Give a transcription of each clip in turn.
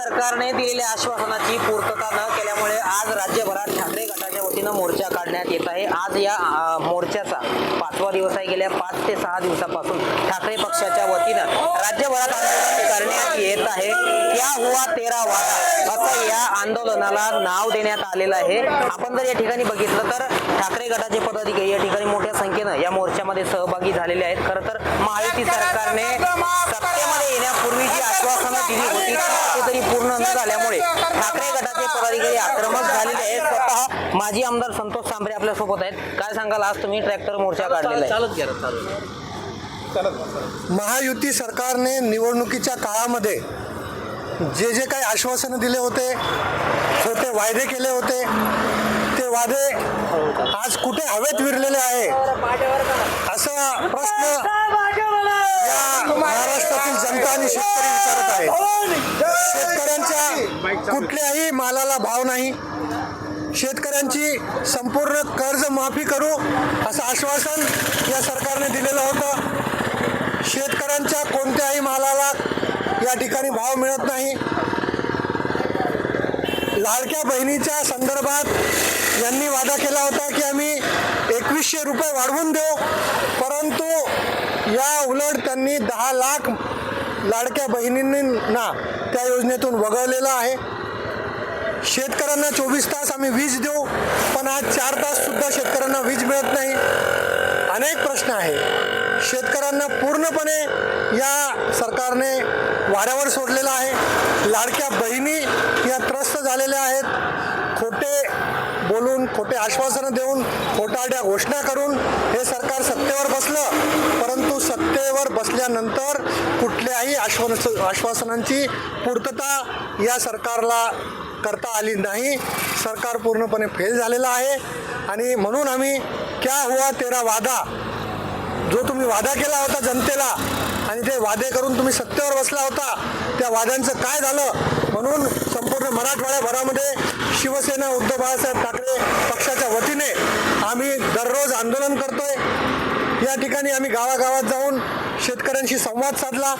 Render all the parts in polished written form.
सरकारने दिलेल्या आश्वासनाची पूर्तता न केल्यामुळे आज राज्यभरात ठाकरे गटाच्या वतीनं मोर्चा काढण्यात येत आहे। आज या मोर्चाचा 5वा दिवस आहे। गेल्या 5 ते 6 दिवसापासून ठाकरे पक्षाच्या वतीनं राज्यभरात आंदोलन करण्यात येत आहे। क्या हुआ तेरा वादा असं या आंदोलनाला नाव देण्यात आलेलं आहे। आपण जर या ठिकाणी बघितलं तर ठाकरे गटाचे पदाधिकारी या ठिकाणी मोठ्या संख्येनं या मोर्चामध्ये सहभागी झालेले आहेत। खरं तर महायुती सरकारने सत्तेमध्ये येण्यापूर्वी जी आश्वासनं दिली होती ती तरी पूर्ण न झाल्यामुळे ठाकरे गटाचे पदाधिकारी आक्रमक झालेले आहेत। स्वतः माजी आमदार संतोष सांबरे आपल्या सोबत आहेत। काय सांगाल, आज तुम्ही ट्रॅक्टर मोर्चा काढलेला आहे? महायुती सरकारने निवडणुकीच्या काळामध्ये जे जे काही आश्वासनं दिले होते, छोटे वायदे केले होते, ते वादे आज कुठे हवेत विरलेले आहे असा प्रश्न या महाराष्ट्रातील जनता आणि शेतकरी विचारत आहे। शेतकऱ्यांच्या कुठल्याही मालाला भाव नाही। शेतकऱ्यांची संपूर्ण कर्ज माफी करू असं आश्वासन या सरकारने दिलेलं होतं। शेतकऱ्यांच्या कोणत्याही मालाला या ठिकाणी भाव मिळत नाही। लाडक्या बहिणीच्या संदर्भात यांनी वादा केला होता की आम्ही 2100 रुपये वाढवून देऊ, परंतु या उलट त्यांनी 10 लाख लाडक्या बहिणींना त्या योजनेतून वगळलेलं आहे। शेतकऱ्यांना 24 तास आम्ही वीज देऊ, पण आज 4 तास सुद्धा शेतकऱ्यांना वीज मिळत नाही। अनेक प्रश्न आहे। शेतकऱ्यांना पूर्णपणे या सरकारने वाऱ्यावर सोडलेलं आहे। लाडक्या बहिणी या त्रस्त झालेल्या आहेत। खोटे बोलून, खोटे आश्वासनं देऊन, खोटारड्या घोषणा करून हे सरकार सत्तेवर बसलं, परंतु सत्तेवर बसल्यानंतर कुठल्याही आश्वासनांची पूर्तता या सरकारला करता आली नाही। सरकार पूर्णपणे फेल झालेलं आहे आणि म्हणून आम्ही क्या हुआ तेरा वादा, जो तुम्ही वादा केला होता जनतेला आणि ते वादे करून तुम्ही सत्तेवर बसला होता, त्या वाद्यांचं काय झालं म्हणून संपूर्ण मराठवाड्याभरामध्ये शिवसेना उद्धव बाळासाहेब ठाकरे पक्षाच्या वतीने आम्ही दररोज आंदोलन करतोय। या ठिकाणी आम्ही गावागावात जाऊन शेतकऱ्यांशी संवाद साधला,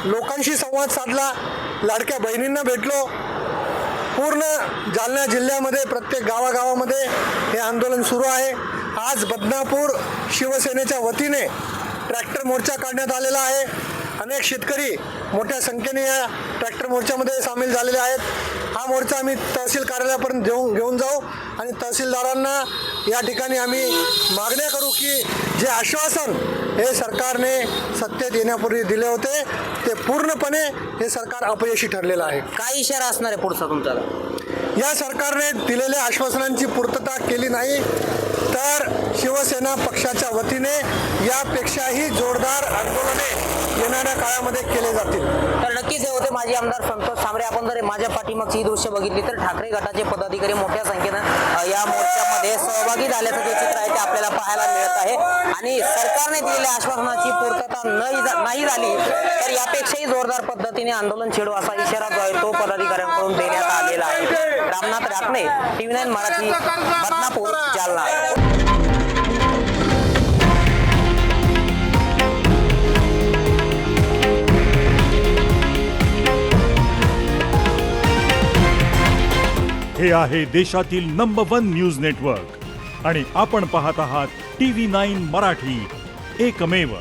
लोकांशी संवाद साधला, लाडक्या बहिणींना भेटलो। पूर्ण जालना जिल्ह्यामध्ये प्रत्येक गावागावामध्ये हे आंदोलन सुरू आहे। आज बदनापूर शिवसेनेच्या वतीने ट्रॅक्टर मोर्चा काढण्यात आलेला आहे। अनेक शेतकरी मोठ्या संख्येने या ट्रॅक्टर मोर्चामध्ये सामील झालेले आहेत। हा मोर्चा आम्ही तहसील कार्यालयापर्यंत घेऊन जाऊ आणि तहसीलदारांना या ठिकाणी आम्ही मागण्या करू की जे आश्वासन हे सरकारने सत्तेत येण्यापूर्वी दिले होते ते पूर्णपणे हे सरकार अपयशी ठरलेलं आहे। काय इशारा असणार आहे पुढचा तुमचा? या सरकारने दिलेल्या आश्वासनांची पूर्तता केली नाही तर शिवसेना पक्षाच्या वतीने यापेक्षाही जोरदार आंदोलने येणाऱ्या काळामध्ये केले जातील। तर नक्कीच हे होते माजी आमदार संतोष सांबरे। आपण जर माझ्या पाठीमागची ही दृश्य बघितली तर ठाकरे गटाचे पदाधिकारी मोठ्या संख्येनं या मोर्चामध्ये सहभागी झाल्याचं जे चित्र आहे ते आपल्याला पाहायला मिळत आहे आणि सरकारने दिलेल्या आश्वासनाची पूर्तता नाही झाली तर यापेक्षाही जोरदार पद्धतीने आंदोलन छेडू असा इशारा जो आहे तो पदाधिकाऱ्यांकडून देण्यात आलेला आहे। रामनाथ राखणे, TV9 मराठी, बदनापूर, जालना। हे आहे देशातील नंबर 1 न्यूज नेटवर्क आणि आपण पाहत आहात TV9 मराठी, एकमेव।